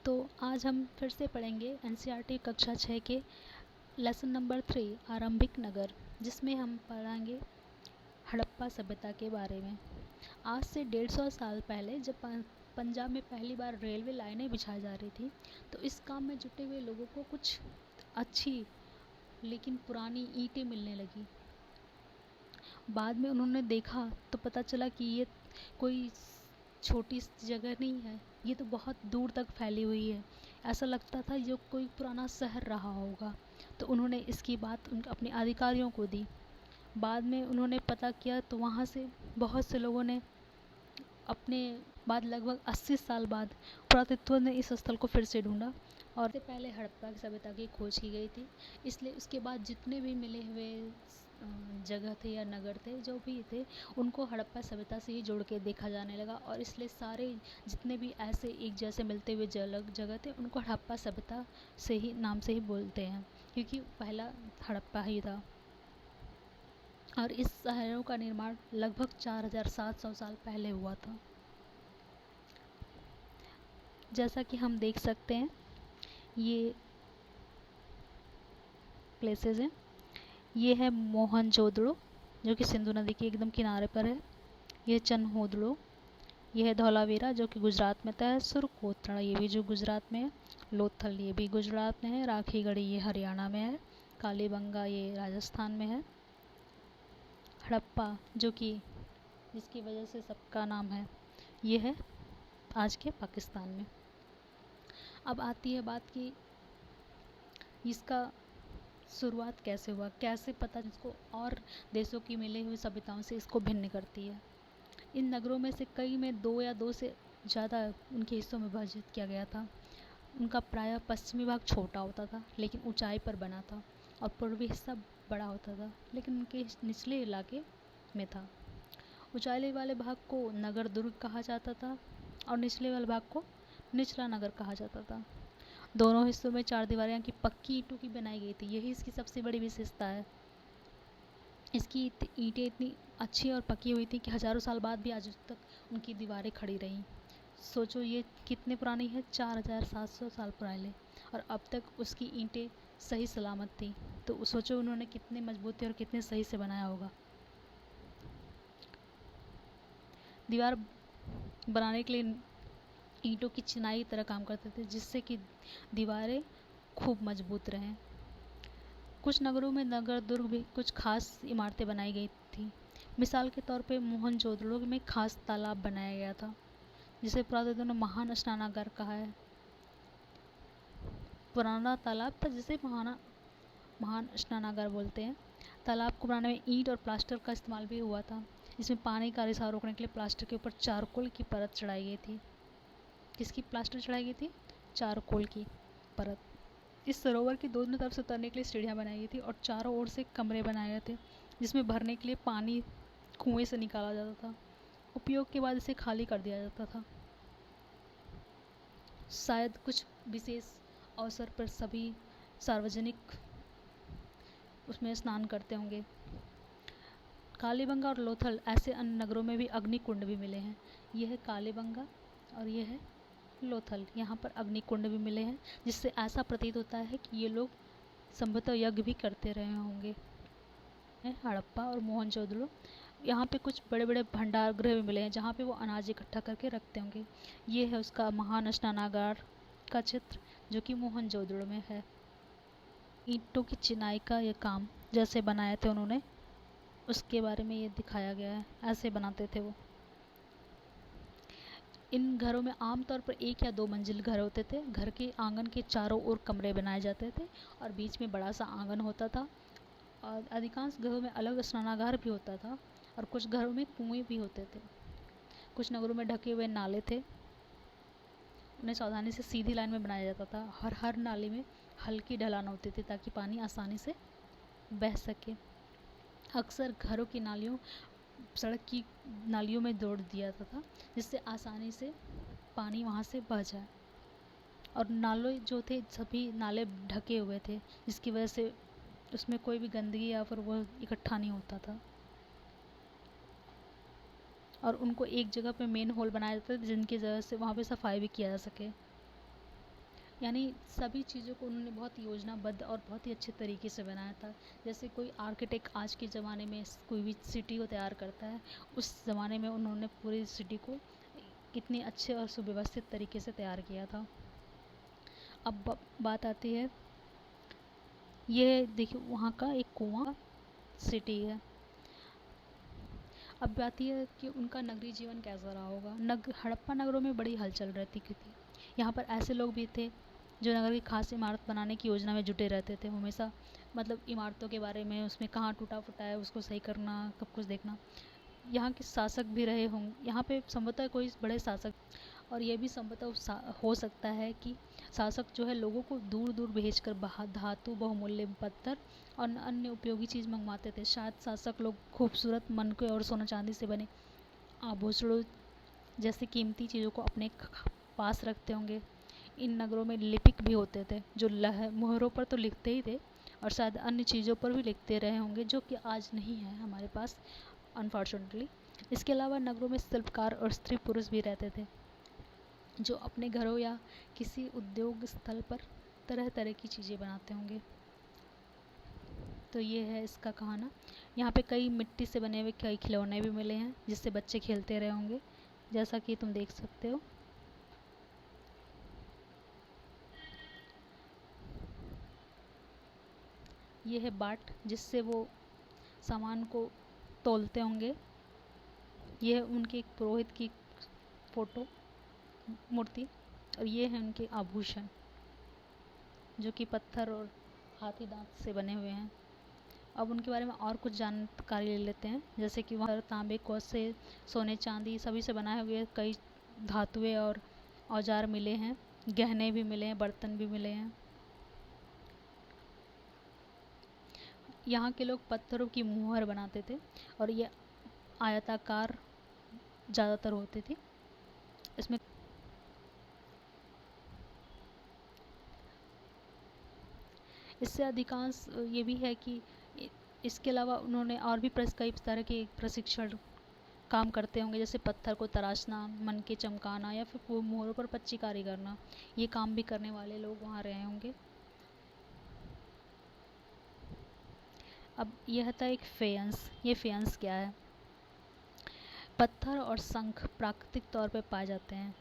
तो आज हम फिर से पढ़ेंगे एनसीईआरटी कक्षा 6 के लेसन नंबर 3 आरंभिक नगर, जिसमें हम पढ़ेंगे हड़प्पा सभ्यता के बारे में। आज से 150 साल पहले जब पंजाब में पहली बार रेलवे लाइनें बिछाई जा रही थी, तो इस काम में जुटे हुए लोगों को कुछ अच्छी लेकिन पुरानी ईंटें मिलने लगी। बाद में उन्होंने देखा तो पता चला कि ये कोई छोटी जगह नहीं है, ये तो बहुत दूर तक फैली हुई है। ऐसा लगता था जो कोई पुराना शहर रहा होगा। तो उन्होंने इसकी बात अपने अधिकारियों को दी। बाद में उन्होंने पता किया तो वहाँ से बहुत से लोगों ने अपने बाद लगभग 80 साल बाद पुरातत्व ने इस स्थल को फिर से ढूंढा और इससे पहले हड़प्पा की सभ्यता की खोज की गई थी। इसलिए उसके बाद जितने भी मिले हुए जगह थे या नगर थे जो भी थे, उनको हड़प्पा सभ्यता से ही जोड़ के देखा जाने लगा और इसलिए सारे जितने भी ऐसे एक जैसे मिलते हुए जगह थे उनको हड़प्पा सभ्यता से ही नाम से ही बोलते हैं, क्योंकि पहला हड़प्पा ही था। और इस शहरों का निर्माण लगभग 4700 साल पहले हुआ था। जैसा कि हम देख सकते हैं, ये प्लेसेस हैं। ये है मोहनजोदड़ो, जो कि सिंधु नदी के एकदम किनारे पर है। ये चनहोदड़ो, ये है धौलावीरा, जो कि गुजरात में है। सुरकोतरा, ये भी जो गुजरात में है। लोथल, ये भी गुजरात में है। राखीगढ़ी, ये हरियाणा में है। कालीबंगा, ये राजस्थान में है। हड़प्पा, जो कि जिसकी वजह से सबका नाम है, ये है आज के पाकिस्तान में। अब आती है बात कि इसका शुरुआत कैसे हुआ, कैसे पता इसको और देशों की मिली हुई सभ्यताओं से इसको भिन्न करती है। इन नगरों में से कई में दो या दो से ज़्यादा उनके हिस्सों में विभाजित किया गया था। उनका प्रायः पश्चिमी भाग छोटा होता था लेकिन ऊंचाई पर बना था, और पूर्वी हिस्सा बड़ा होता था लेकिन उनके निचले इलाके में था। ऊंचाई वाले भाग को नगर दुर्ग कहा जाता था और निचले वाले भाग को निचला नगर कहा जाता था। दोनों हिस्सों में चार दीवारें की पक्की ईंटों की बनाई गई थी। यही इसकी सबसे बड़ी विशेषता है। इसकी ईंटें इतनी अच्छी और पकी हुई थी कि हज़ारों साल बाद भी आज तक उनकी दीवारें खड़ी रहीं। सोचो ये कितने पुरानी है, 4700 साल पुराने, और अब तक उसकी ईंटें सही सलामत थी। तो सोचो उन्होंने कितने मजबूती और कितने सही से बनाया होगा। दीवार बनाने के लिए ईंटों की चिनाई की तरह काम करते थे, जिससे कि दीवारें खूब मजबूत रहें। कुछ नगरों में नगर दुर्ग भी कुछ खास इमारतें बनाई गई थी। मिसाल के तौर पे मोहनजोदड़ो में खास तालाब बनाया गया था, जिसे पुरातत्व ने महान स्नानागार कहा है। पुराना तालाब था जिसे महान स्नानागार बोलते हैं। तालाब को बनाने में ईंट और प्लास्टर का इस्तेमाल भी हुआ था। इसमें पानी का रिसाव रोकने के लिए प्लास्टर के ऊपर चारकोल की परत चढ़ाई गई थी। किसकी प्लास्टर चढ़ाई गई थी? चारकोल की परत। इस सरोवर की दोनों तरफ से उतरने के लिए सीढ़ियाँ बनाई गई थी और चारों ओर से कमरे बनाए गए थे, जिसमें भरने के लिए पानी कुएं से निकाला जाता था। उपयोग के बाद इसे खाली कर दिया जाता था। शायद कुछ विशेष अवसर पर सभी सार्वजनिक उसमें स्नान करते होंगे। कालीबंगा और लोथल ऐसे अन्य नगरों में भी अग्निकुंड भी मिले हैं। यह है कालीबंगा और यह है लोथल। यहाँ पर अग्निकुंड भी मिले हैं, जिससे ऐसा प्रतीत होता है कि ये लोग संभवतः यज्ञ भी करते रहे होंगे। हड़प्पा और मोहनजोदड़ो, यहाँ पे कुछ बड़े बड़े भंडार गृह भी मिले हैं जहाँ पे वो अनाज इकट्ठा करके रखते होंगे। ये है उसका महान स्नानागार का चित्र, जो कि मोहनजोदड़ो में है। ईंटों की चिनाई का ये काम जैसे बनाए थे उन्होंने, उसके बारे में ये दिखाया गया है। ऐसे बनाते थे वो। इन घरों में आमतौर पर एक या दो मंजिल घर होते थे। घर के आंगन के चारों ओर कमरे बनाए जाते थे और बीच में बड़ा सा आंगन होता था। और अधिकांश घरों में अलग स्नानागार भी होता था और कुछ घरों में कुएं भी होते थे। कुछ नगरों में ढके हुए नाले थे, उन्हें सावधानी से सीधी लाइन में बनाया जाता था। हर नाले में हल्की ढलान होती थी ताकि पानी आसानी से बह सके। अक्सर घरों की नालियों सड़क की नालियों में जोड़ दिया जाता था, जिससे आसानी से पानी वहाँ से बह जाए। और नाले जो थे सभी नाले ढके हुए थे, जिसकी वजह से उसमें कोई भी गंदगी या फिर वह इकट्ठा नहीं होता था। और उनको एक जगह पे मेन होल बनाया जाता था, जिनकी वजह से वहाँ पे सफाई भी किया जा सके। यानी सभी चीज़ों को उन्होंने बहुत योजनाबद्ध और बहुत ही अच्छे तरीके से बनाया था। जैसे कोई आर्किटेक्ट आज के ज़माने में कोई भी सिटी को तैयार करता है, उस ज़माने में उन्होंने पूरी सिटी को कितने अच्छे और सुव्यवस्थित तरीके से तैयार किया था। अब बात आती है, ये देखिए वहाँ का एक कुआं सिटी है। अब बात यह है कि उनका नगरीय जीवन कैसा रहा होगा। हड़प्पा नगरों में बड़ी हलचल रहती थी। यहाँ पर ऐसे लोग भी थे जो नगर की खास इमारत बनाने की योजना में जुटे रहते थे हमेशा। मतलब इमारतों के बारे में, उसमें कहाँ टूटा फूटा है उसको सही करना, सब कुछ देखना। यहाँ के शासक भी रहे होंगे, यहाँ पे संभवतः कोई बड़े शासक, और ये भी संभवतः हो सकता है कि शासक जो है लोगों को दूर दूर भेजकर धातु, बहुमूल्य पत्थर और अन्य उपयोगी चीज़ मंगवाते थे। शायद शासक लोग खूबसूरत मनके और सोना चांदी से बने आभूषणों जैसी कीमती चीज़ों को अपने पास रखते होंगे। इन नगरों में लिपिक भी होते थे जो मुहरों पर तो लिखते ही थे और शायद अन्य चीज़ों पर भी लिखते रहे होंगे, जो कि आज नहीं है हमारे पास अनफॉर्चुनेटली। इसके अलावा नगरों में शिल्पकार और स्त्री पुरुष भी रहते थे जो अपने घरों या किसी उद्योग स्थल पर तरह तरह की चीज़ें बनाते होंगे। तो ये है इसका कहाना। यहाँ पे कई मिट्टी से बने हुए कई खिलौने भी मिले हैं जिससे बच्चे खेलते रहे होंगे, जैसा कि तुम देख सकते हो। ये है बाट जिससे वो सामान को तौलते होंगे। ये है उनके एक पुरोहित की फ़ोटो मूर्ति, और ये है उनके आभूषण जो कि पत्थर और हाथी दांत से बने हुए हैं। अब उनके बारे में और कुछ जानकारी ले लेते हैं, जैसे कि वहाँ तांबे, कोसे, सोने, चांदी सभी से बनाए हुए कई धातुएं और औजार मिले हैं, गहने भी मिले हैं, बर्तन भी मिले हैं। यहाँ के लोग पत्थरों की मुहर बनाते थे और ये आयताकार ज़्यादातर होती थी। इसमें इससे अधिकांश ये भी है कि इसके अलावा उन्होंने और भी कई तरह के प्रशिक्षण काम करते होंगे, जैसे पत्थर को तराशना, मन के चमकाना या फिर मोहरों पर पच्चीकारी करना। ये काम भी करने वाले लोग वहाँ रहे होंगे। अब यह था एक फेयंस। ये फेयंस क्या है? पत्थर और शंख प्राकृतिक तौर पे पाए जाते हैं।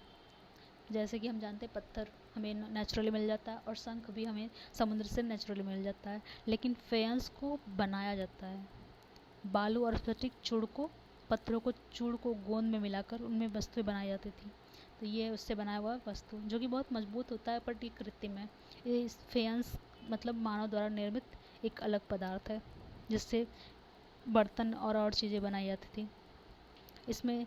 जैसे कि हम जानते हैं पत्थर हमें नेचुरली मिल जाता है और शंख भी हमें समुद्र से नेचुरली मिल जाता है, लेकिन फेयंस को बनाया जाता है। बालू और स्फटिक चूड़ को, पत्थरों को चूड़ को गोंद में मिलाकर उनमें वस्तुएं बनाई जाती थी। तो ये उससे बनाया हुआ वस्तु जो कि बहुत मजबूत होता है पर ये कृत्रिम है। ये फेयंस मतलब मानव द्वारा निर्मित एक अलग पदार्थ है जिससे बर्तन और चीज़ें बनाई जाती थी। इसमें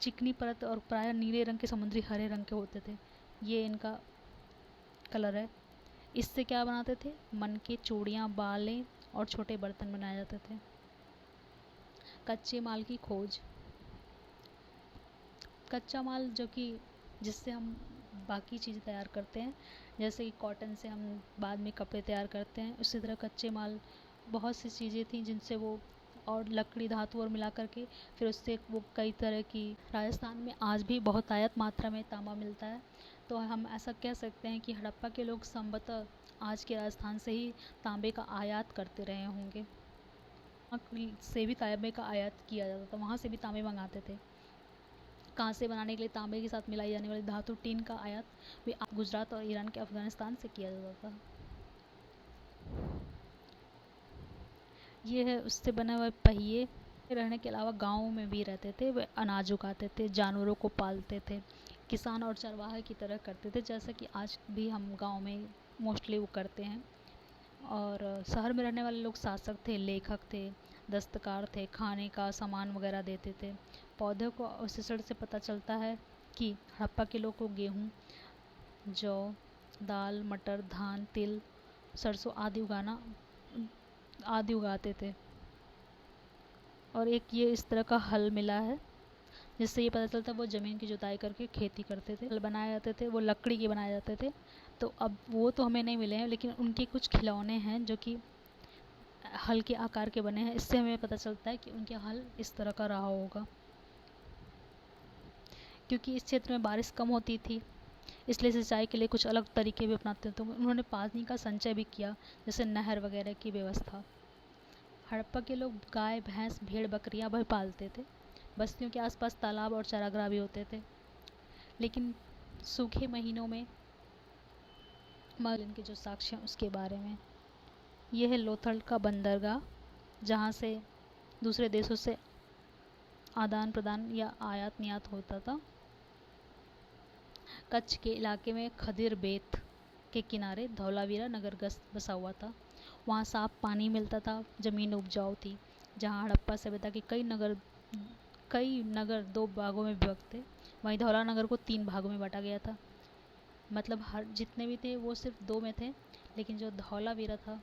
चिकनी परत और प्रायः नीले रंग के समुद्री हरे रंग के होते थे। ये इनका कलर है। इससे क्या बनाते थे? मन के चूड़ियाँ, बालें और छोटे बर्तन बनाए जाते थे। कच्चे माल की खोज। कच्चा माल जो कि जिससे हम बाकी चीज़ें तैयार करते हैं, जैसे कि कॉटन से हम बाद में कपड़े तैयार करते हैं, उसी तरह कच्चे माल बहुत सी चीज़ें थी जिनसे वो, और लकड़ी, धातु और मिला करके फिर उससे वो कई तरह की। राजस्थान में आज भी बहुत आयत मात्रा में तांबा मिलता है, तो हम ऐसा कह सकते हैं कि हड़प्पा के लोग संभवतः आज के राजस्थान से ही तांबे का आयात करते रहे होंगे। से भी तांबे का आयात किया जाता था, वहाँ से भी तांबे मंगाते थे। कांसे बनाने के लिए तांबे के साथ मिलाई जाने वाली धातु टीन का आयात भी गुजरात और ईरान के अफगानिस्तान से किया जाता था। ये है उससे बने हुए पहिए। रहने के अलावा गाँव में भी रहते थे, वे अनाज उगाते थे, जानवरों को पालते थे, किसान और चरवाहे की तरह करते थे, जैसा कि आज भी हम गाँव में मोस्टली वो करते हैं। और शहर में रहने वाले लोग शासक थे, लेखक थे, दस्तकार थे, खाने का सामान वगैरह देते थे। पौधों को अवशेषण से पता चलता है कि हड़प्पा के लोग को गेहूँ, जौ, दाल, मटर, धान, तिल, सरसों आदि उगाते थे। और एक ये इस तरह का हल मिला है जिससे ये पता चलता है वो ज़मीन की जुताई करके खेती करते थे। हल बनाए जाते थे, वो लकड़ी के बनाए जाते थे। तो अब वो तो हमें नहीं मिले हैं, लेकिन उनके कुछ खिलौने हैं जो कि हल के आकार के बने हैं। इससे हमें पता चलता है कि उनके हल इस तरह का रहा होगा। क्योंकि इस क्षेत्र में बारिश कम होती थी, इसलिए सिंचाई के लिए कुछ अलग तरीके भी अपनाते थे। तो उन्होंने पानी का संचय भी किया, जैसे नहर वगैरह की व्यवस्था। हड़प्पा के लोग गाय, भैंस, भेड़, बकरियां भी पालते थे। बस्तियों के आसपास तालाब और चारागाह भी होते थे। लेकिन सूखे महीनों में के जो साक्ष्य हैं उसके बारे में, यह है लोथल का बंदरगाह, जहाँ से दूसरे देशों से आदान प्रदान या आयात निर्यात होता था। कच्छ के इलाके में खदिर बेत के किनारे धौलावीरा नगर बसा हुआ था। वहाँ साफ पानी मिलता था, ज़मीन उपजाऊ थी। जहाँ हड़प्पा सभ्यता के कई नगर 2 भागों में विभक्त थे, वहीं धौला नगर को 3 भागों में बांटा गया था। मतलब हर जितने भी थे वो सिर्फ 2 में थे, लेकिन जो धौलावीरा था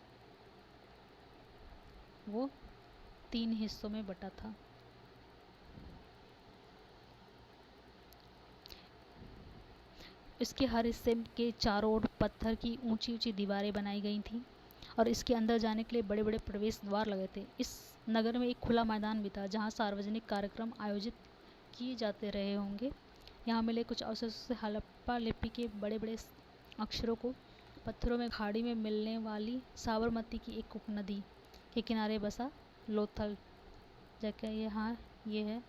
वो 3 हिस्सों में बटा था। इसके हर हिस्से के चारों ओर पत्थर की ऊंची ऊंची दीवारें बनाई गई थीं और इसके अंदर जाने के लिए बड़े बड़े प्रवेश द्वार लगे थे। इस नगर में एक खुला मैदान भी था, जहाँ सार्वजनिक कार्यक्रम आयोजित किए जाते रहे होंगे। यहाँ मिले कुछ अवशेषों से हड़प्पा लिपि के बड़े बड़े अक्षरों को पत्थरों में खाड़ी में मिलने वाली साबरमती की एक उपनदी के किनारे बसा लोथल जगह यहाँ ये है,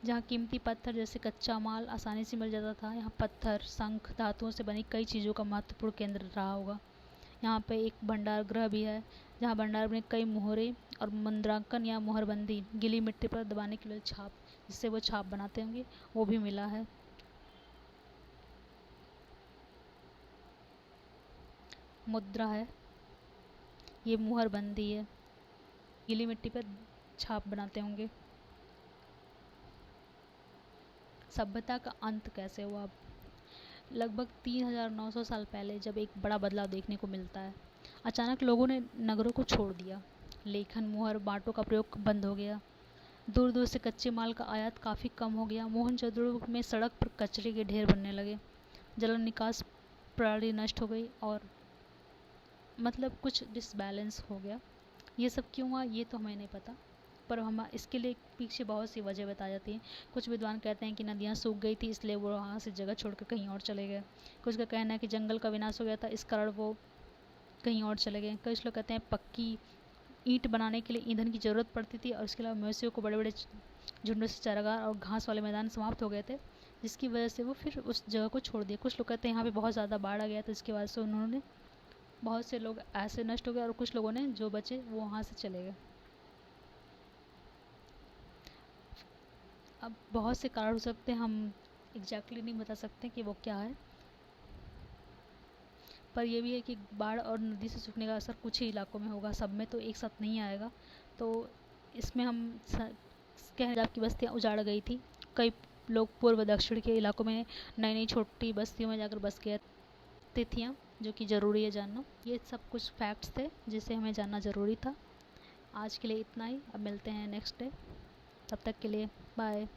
जहाँ कीमती पत्थर जैसे कच्चा माल आसानी से मिल जाता था। यहाँ पत्थर, शंख, धातुओं से बनी कई चीज़ों का महत्वपूर्ण केंद्र रहा होगा। यहाँ पे एक भंडार गृह भी है, जहाँ भंडार में कई मोहरे और मुद्रांकन या मोहरबंदी गीली मिट्टी पर दबाने के लिए छाप, जिससे वो छाप बनाते होंगे, वो भी मिला है। मुद्रा है, ये मोहरबंदी है, गीली मिट्टी पर छाप बनाते होंगे। सभ्यता का अंत कैसे हुआ? लगभग 3900 साल पहले जब एक बड़ा बदलाव देखने को मिलता है। अचानक लोगों ने नगरों को छोड़ दिया। लेखन, मुहर, बाटों का प्रयोग बंद हो गया। दूर दूर से कच्चे माल का आयात काफ़ी कम हो गया। मोहनजोदड़ो में सड़क पर कचरे के ढेर बनने लगे। जल निकास प्रणाली नष्ट हो गई और मतलब कुछ डिसबैलेंस हो गया। ये सब क्यों हुआ ये तो हमें नहीं पता, पर हम इसके लिए पीछे बहुत सी वजह बताई जाती हैं। कुछ विद्वान कहते हैं कि नदियाँ सूख गई थी, इसलिए वो वहाँ से जगह छोड़कर कहीं और चले गए। कुछ का कहना है कि जंगल का विनाश हो गया था, इस कारण वो कहीं और चले गए। कुछ लोग कहते हैं पक्की ईंट बनाने के लिए ईंधन की ज़रूरत पड़ती थी और इसके अलावा मवेशियों को बड़े बड़े झुंडों से चारागाह और घास वाले मैदान समाप्त हो गए थे, जिसकी वजह से वो फिर उस जगह को छोड़ दिया। कुछ लोग कहते हैं यहाँ पे बहुत ज़्यादा बाढ़ आ गया था, इसके वजह से उन्होंने बहुत से लोग ऐसे नष्ट हो गए और कुछ लोगों ने जो बचे वो वहाँ से चले गए। अब बहुत से कारण हो सकते हैं, हम एग्जैक्टली नहीं बता सकते कि वो क्या है, पर यह भी है कि बाढ़ और नदी से सूखने का असर कुछ ही इलाकों में होगा, सब में तो एक साथ नहीं आएगा। तो इसमें हम पंजाब की बस्तियाँ उजाड़ गई थी। कई लोग पूर्व दक्षिण के इलाकों में नई नई छोटी बस्तियों में जाकर बस गए। तिथियाँ जो कि ज़रूरी है जानना, ये सब कुछ फैक्ट्स थे जिसे हमें जानना ज़रूरी था। आज के लिए इतना ही, अब मिलते हैं नेक्स्ट डे, तब तक के लिए बाय।